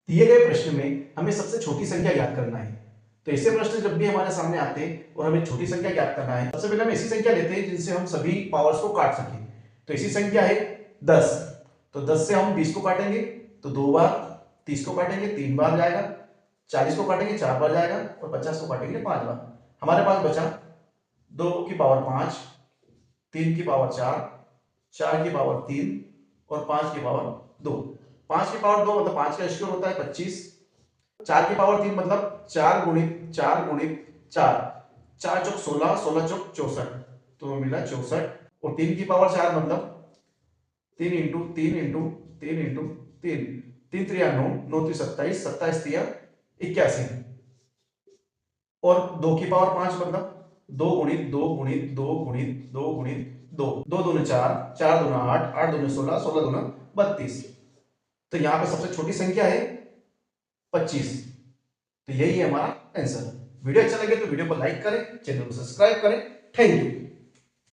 दिए गए प्रश्न में हमें सबसे छोटी संख्या ज्ञात करना है। तो ऐसे प्रश्न जब भी हमारे सामने आते हैं और हमें छोटी संख्या ज्ञात करना है, सबसे पहले हम ऐसी संख्या लेते हैं जिनसे हम सभी पावर्स को काट सकें। तो ऐसी संख्या है 10। तो 10 से हम 20 को काटेंगे तो 2 बार, 30 को काटेंगे 3 बार जाएगा, 40 को काटेंगे 4 बार जाएगा और 50 को काटेंगे 5 बार। हमारे पास बचा 2 की पावर 5, 3 की पावर 4, 4 की पावर 3 और 5 की पावर 2। 5 की पावर 2 मतलब 5 का स्क्वायर होता है 25। 4 की पावर 3 मतलब 4 गुणित 4 गुणित 4, 4 चौक 16, 16 चौक 64, तो मिला 64। और 3 की पावर 4 मतलब 3 इंटू 3 इंटू 3 इंटू 3, 3 त्रिया 9, 9 3 27, 27 तिया 81। और 2 की पावर 5 मतलब 2 गुणित 2 गुणित 2 गुणित 2 गुणित 2, 2 दूनी 4, 4 दूना 8, 8 दूनी 16, 16 दूना 32। तो यहां पे सबसे छोटी संख्या है 25। तो यही है हमारा आंसर। वीडियो अच्छा लगे तो वीडियो को लाइक करें, चैनल को सब्सक्राइब करें। Thank you.